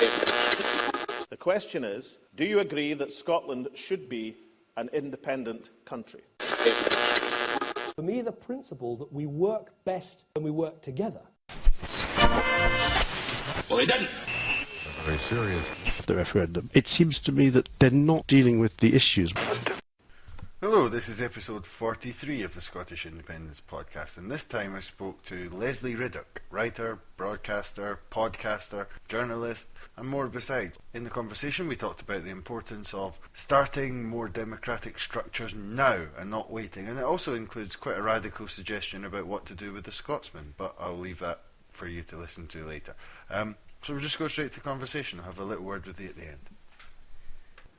The question is, do you agree that Scotland should be an independent country? For me, the principle that we work best when we work together. Well, they didn't. Very serious. The referendum. It seems to me that they're not dealing with the issues. Hello, this is episode 43 of the Scottish Independence podcast, and this time I spoke to Lesley Riddoch, writer, broadcaster, podcaster, journalist, and more besides. In the conversation we talked about the importance of starting more democratic structures now and not waiting, and it also includes quite a radical suggestion about what to do with the Scotsman, but I'll leave that for you to listen to later. So we'll just go straight to the conversation. I'll have a little word with you at the end.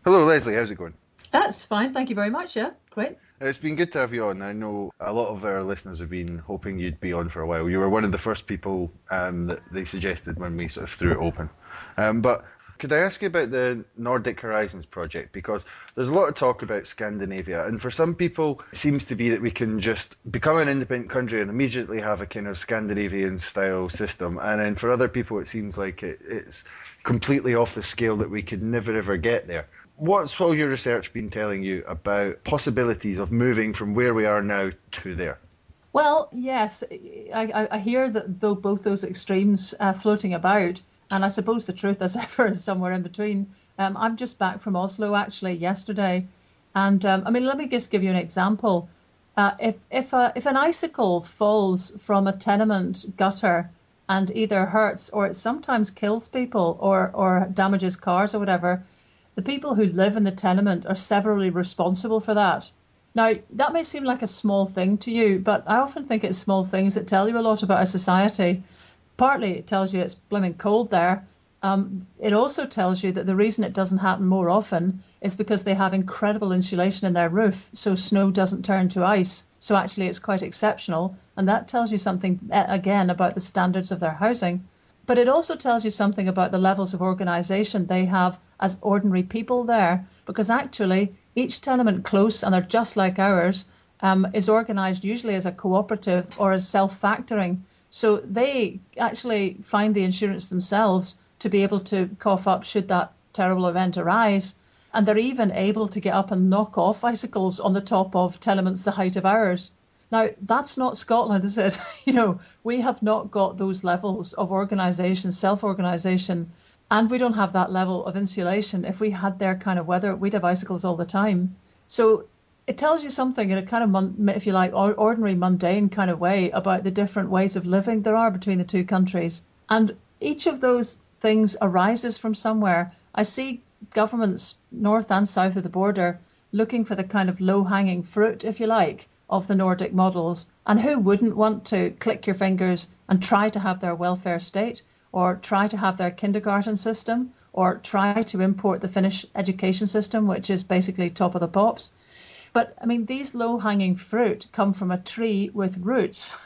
Hello Lesley, how's it going? That's fine, thank you very much, yeah, great. It's been good to have you on. I know a lot of our listeners have been hoping you'd be on for a while. You were one of the first people that they suggested when we sort of threw it open. But could I ask you about the Nordic Horizons project? Because there's a lot of talk about Scandinavia, and for some people it seems to be that we can just become an independent country and immediately have a kind of Scandinavian-style system, and then for other people it seems like it's completely off the scale that we could never ever get there. What's all your research been telling you about possibilities of moving from where we are now to there? Well, yes, I hear that both those extremes floating about, and I suppose the truth as ever is somewhere in between. I'm just back from Oslo actually yesterday, and I mean, let me just give you an example. If an icicle falls from a tenement gutter and either hurts or it sometimes kills people or damages cars or whatever, the people who live in the tenement are severally responsible for that. Now, that may seem like a small thing to you, but I often think it's small things that tell you a lot about a society. Partly it tells you it's blooming cold there. It also tells you that the reason it doesn't happen more often is because they have incredible insulation in their roof, so snow doesn't turn to ice. So actually it's quite exceptional, and that tells you something, again, about the standards of their housing. But it also tells you something about the levels of organisation they have as ordinary people there, because actually each tenement close, and they're just like ours, is organised usually as a cooperative or as self-factoring. So they actually find the insurance themselves to be able to cough up should that terrible event arise. And they're even able to get up and knock off icicles on the top of tenements the height of ours. Now, that's not Scotland, is it? We have not got those levels of organisation, self-organisation, and we don't have that level of insulation. If we had their kind of weather, we'd have icicles all the time. So it tells you something in a kind of, if you like, ordinary, mundane kind of way about the different ways of living there are between the two countries. And each of those things arises from somewhere. I see governments north and south of the border looking for the kind of low-hanging fruit, if you like, of the Nordic models. And who wouldn't want to click your fingers and try to have their welfare state, or try to have their kindergarten system, or try to import the Finnish education system, which is basically top of the pops? But I mean, these low-hanging fruit come from a tree with roots.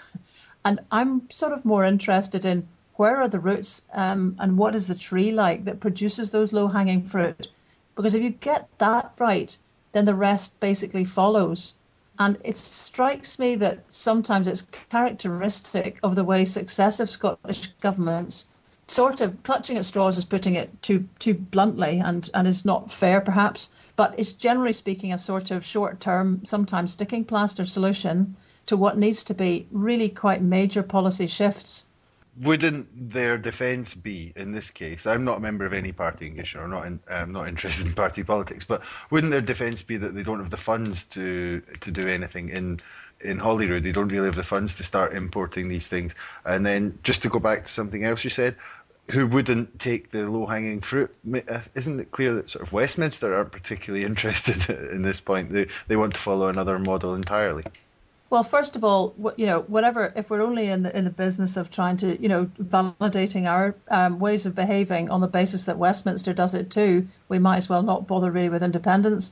And I'm sort of more interested in where are the roots and what is the tree like that produces those low-hanging fruit? Because if you get that right, then the rest basically follows. And it strikes me that sometimes it's characteristic of the way successive Scottish governments sort of clutching at straws is putting it too bluntly and is not fair perhaps, but it's generally speaking a sort of short-term, sometimes sticking plaster solution to what needs to be really quite major policy shifts. Wouldn't their defence be, in this case, I'm not a member of any party in Gishner, I'm not interested in party politics, but wouldn't their defence be that they don't have the funds to do anything in Holyrood? They don't really have the funds to start importing these things. And then, just to go back to something else you said, who wouldn't take the low-hanging fruit? Isn't it clear that sort of Westminster aren't particularly interested in this point? They want to follow another model entirely. Well, first of all, whatever, if we're only in the business of trying to, validating our ways of behaving on the basis that Westminster does it too, we might as well not bother really with independence.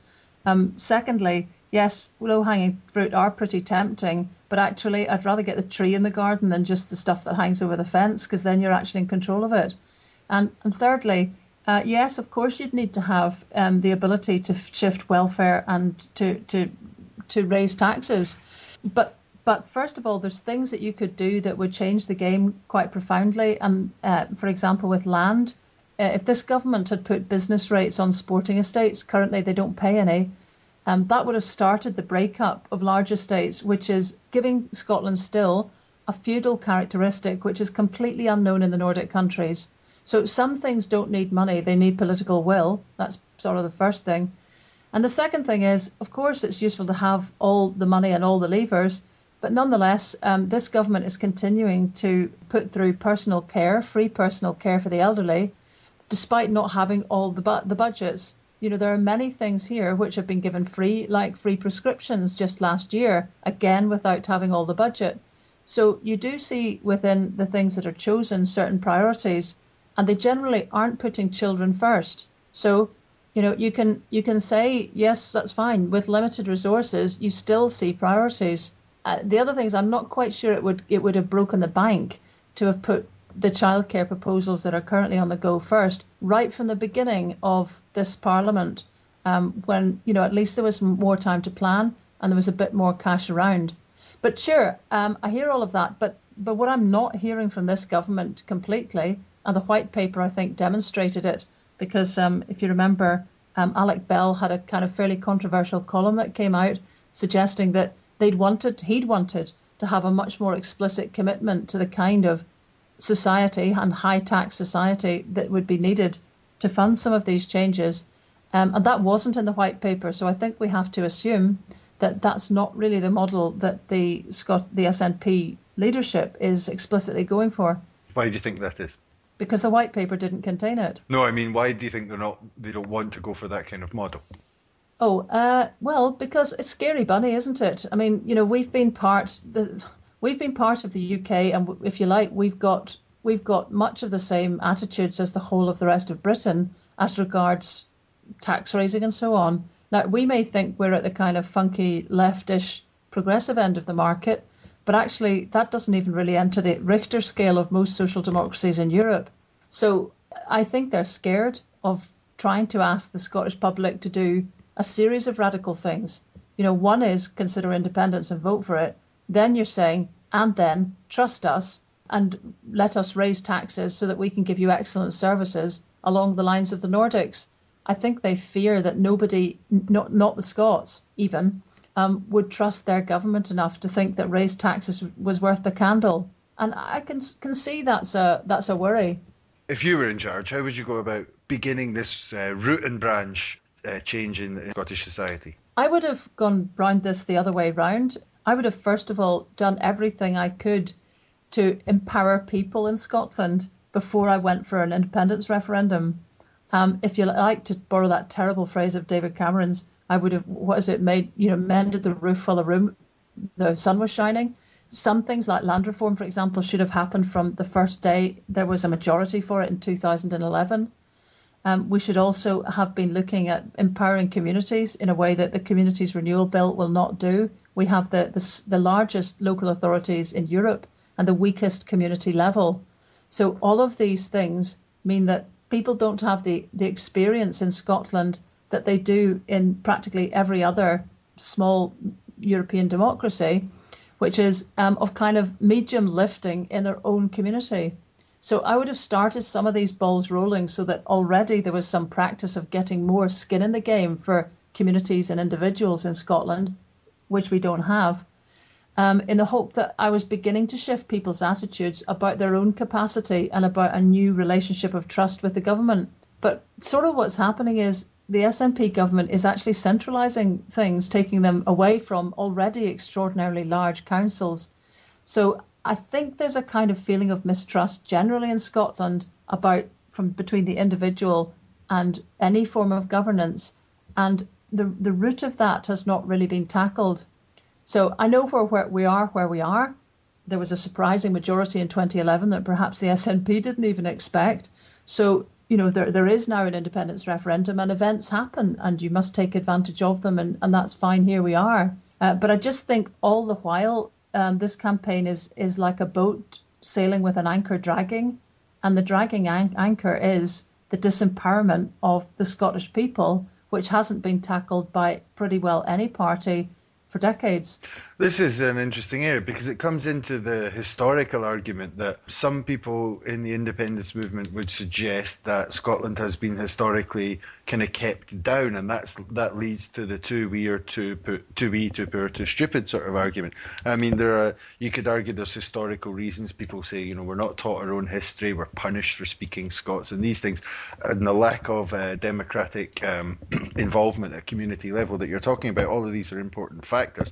Secondly, yes, low-hanging fruit are pretty tempting, but actually I'd rather get the tree in the garden than just the stuff that hangs over the fence, because then you're actually in control of it. And thirdly, yes, of course you'd need to have the ability to shift welfare and to raise taxes. But first of all, there's things that you could do that would change the game quite profoundly. For example, with land, if this government had put business rates on sporting estates, currently they don't pay any, that would have started the breakup of large estates, which is giving Scotland still a feudal characteristic which is completely unknown in the Nordic countries. So some things don't need money, they need political will. That's sort of the first thing. And the second thing is, of course, it's useful to have all the money and all the levers, but nonetheless, this government is continuing to put through personal care, free personal care for the elderly, despite not having all the budgets. You know, there are many things here which have been given free, like free prescriptions just last year, again, without having all the budget. So you do see within the things that are chosen certain priorities, and they generally aren't putting children first. So, you know, you can say, yes, that's fine. With limited resources, you still see priorities. The other thing is, I'm not quite sure it would have broken the bank to have put the childcare proposals that are currently on the go first, right from the beginning of this Parliament, when, you know, at least there was more time to plan and there was a bit more cash around. But sure, I hear all of that, but what I'm not hearing from this government completely, and the white paper, I think, demonstrated it, because if you remember, Alec Bell had a kind of fairly controversial column that came out suggesting that he'd wanted to have a much more explicit commitment to the kind of society and high tax society that would be needed to fund some of these changes. And that wasn't in the white paper. So I think we have to assume that that's not really the model that the SNP leadership is explicitly going for. Why do you think that is? Because the white paper didn't contain it. No, I mean, why do you think they don't want to go for that kind of model? Oh, well, because it's scary bunny, isn't it? I mean, you know, we've been part of the UK, and if you like, we've got much of the same attitudes as the whole of the rest of Britain as regards tax raising and so on. Now, we may think we're at the kind of funky leftish progressive end of the market, but actually that doesn't even really enter the Richter scale of most social democracies in Europe. So I think they're scared of trying to ask the Scottish public to do a series of radical things. You know, one is consider independence and vote for it. Then you're saying, and then trust us and let us raise taxes so that we can give you excellent services along the lines of the Nordics. I think they fear that nobody, not the Scots even, would trust their government enough to think that raised taxes was worth the candle. And I can see that's a worry. If you were in charge, how would you go about beginning this root and branch change in Scottish society? I would have gone round this the other way round. I would have first of all done everything I could to empower people in Scotland before I went for an independence referendum. If you like to borrow that terrible phrase of David Cameron's, I would have, mended the roof while the sun was shining. Some things like land reform, for example, should have happened from the first day there was a majority for it in 2011. We should also have been looking at empowering communities in a way that the Communities Renewal Bill will not do. We have the largest local authorities in Europe and the weakest community level. So all of these things mean that people don't have the experience in Scotland that they do in practically every other small European democracy, which is of kind of medium lifting in their own community. So I would have started some of these balls rolling so that already there was some practice of getting more skin in the game for communities and individuals in Scotland, which we don't have, in the hope that I was beginning to shift people's attitudes about their own capacity and about a new relationship of trust with the government. But sort of what's happening is the SNP government is actually centralising things, taking them away from already extraordinarily large councils. So I think there's a kind of feeling of mistrust generally in Scotland between the individual and any form of governance. And the root of that has not really been tackled. So I know where we are. There was a surprising majority in 2011 that perhaps the SNP didn't even expect. So, you know, there is now an independence referendum and events happen and you must take advantage of them. And that's fine. Here we are. But I just think all the while this campaign is like a boat sailing with an anchor dragging. And the dragging anchor is the disempowerment of the Scottish people, which hasn't been tackled by pretty well any party for decades. This is an interesting area because it comes into the historical argument that some people in the independence movement would suggest that Scotland has been historically kind of kept down, and that leads to the too wee or too wee, too poor, too stupid sort of argument. I mean, you could argue there's historical reasons. People say, we're not taught our own history, we're punished for speaking Scots, and these things, and the lack of democratic involvement at community level that you're talking about. All of these are important factors.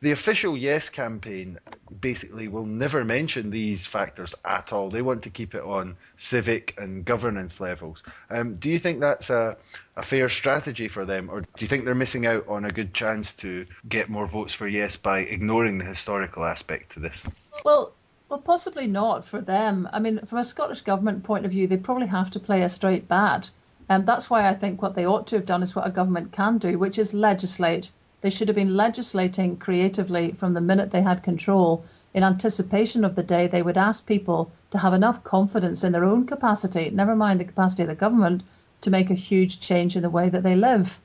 The official Yes campaign basically will never mention these factors at all. They want to keep it on civic and governance levels. Do you think that's a fair strategy for them, or do you think they're missing out on a good chance to get more votes for Yes by ignoring the historical aspect to this? Well, possibly not for them. I mean, from a Scottish Government point of view, they probably have to play a straight bat. And that's why I think what they ought to have done is what a government can do, which is legislate. They should have been legislating creatively from the minute they had control, in anticipation of the day they would ask people to have enough confidence in their own capacity, never mind the capacity of the government, to make a huge change in the way that they live.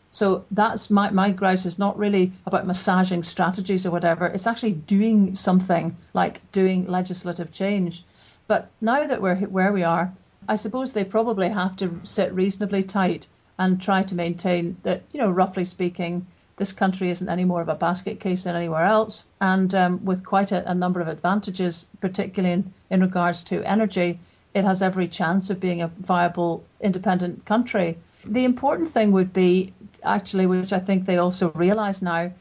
So that's my grouse is not really about massaging strategies or whatever. It's actually doing something, like doing legislative change. But now that we're where we are, I suppose they probably have to sit reasonably tight and try to maintain that, roughly speaking, this country isn't any more of a basket case than anywhere else, and with quite a number of advantages, particularly in regards to energy, it has every chance of being a viable independent country. The important thing would be, actually, which I think they also realise now,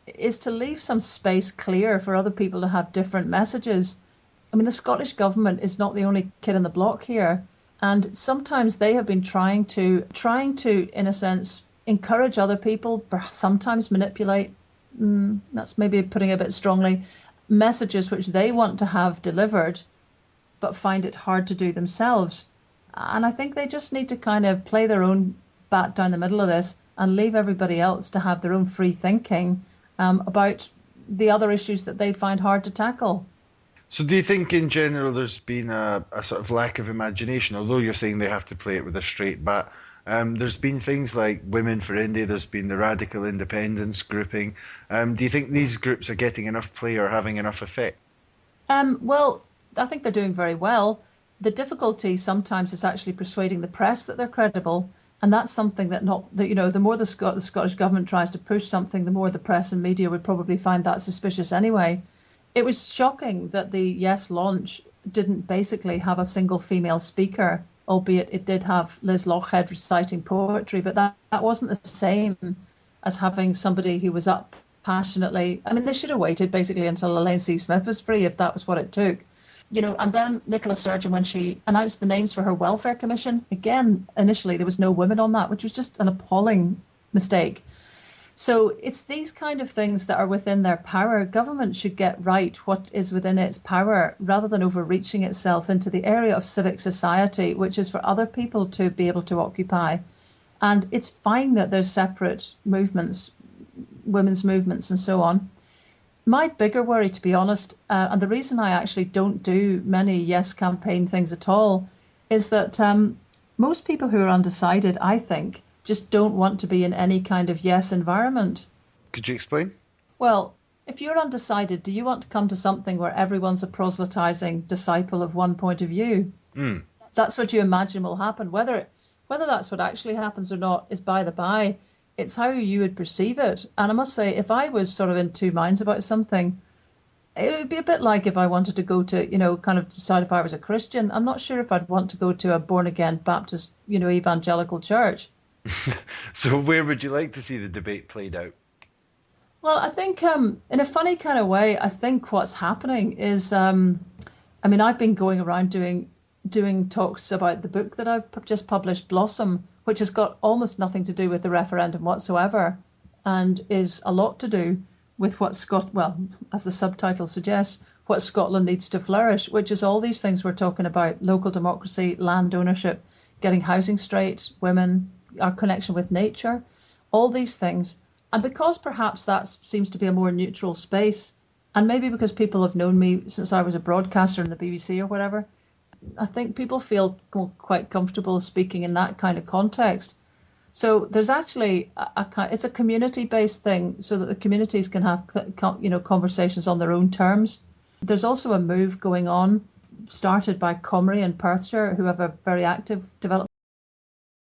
is to leave some space clear for other people to have different messages. I mean, the Scottish Government is not the only kid on the block here, and sometimes they have been trying to, in a sense, encourage other people, sometimes manipulate, that's maybe putting it a bit strongly, messages which they want to have delivered, but find it hard to do themselves. And I think they just need to kind of play their own bat down the middle of this and leave everybody else to have their own free thinking about the other issues that they find hard to tackle. So do you think in general there's been a sort of lack of imagination, although you're saying they have to play it with a straight bat? There's been things like Women for India, there's been the radical independence grouping. Do you think these groups are getting enough play or having enough effect? Well, I think they're doing very well. The difficulty sometimes is actually persuading the press that they're credible, and that's something that the more the Scottish Government tries to push something, the more the press and media would probably find that suspicious anyway. It was shocking that the Yes launch didn't basically have a single female speaker, albeit it did have Liz Lochhead reciting poetry, but that wasn't the same as having somebody who was up passionately. I mean, they should have waited basically until Elaine C. Smith was free if that was what it took. And then Nicola Sturgeon, when she announced the names for her welfare commission, again, initially there was no women on that, which was just an appalling mistake. So it's these kind of things that are within their power. Government should get right what is within its power rather than overreaching itself into the area of civic society, which is for other people to be able to occupy. And it's fine that there's separate movements, women's movements and so on. My bigger worry, to be honest, and the reason I actually don't do many Yes campaign things at all, is that most people who are undecided, I think, just don't want to be in any kind of Yes environment. Could you explain? Well, if you're undecided, do you want to come to something where everyone's a proselytizing disciple of one point of view? That's what you imagine will happen. Whether that's what actually happens or not is by the by. It's how you would perceive it. And I must say, if I was sort of in two minds about something, it would be a bit like if I wanted to go to, kind of decide if I was a Christian. I'm not sure if I'd want to go to a born-again Baptist, evangelical church. So where would you like to see the debate played out? Well, I think in a funny kind of way, I think what's happening is, I've been going around doing talks about the book that I've just published, Blossom, which has got almost nothing to do with the referendum whatsoever, and is a lot to do with what as the subtitle suggests, what Scotland needs to flourish, which is all these things we're talking about: local democracy, land ownership, getting housing straight, women, our connection with nature, all these things. And because perhaps that seems to be a more neutral space, and maybe because people have known me since I was a broadcaster in the BBC or whatever, I think people feel quite comfortable speaking in that kind of context. So there's actually it's a community-based thing, so that the communities can have conversations on their own terms. There's also a move going on, started by Comrie in Perthshire, who have a very active development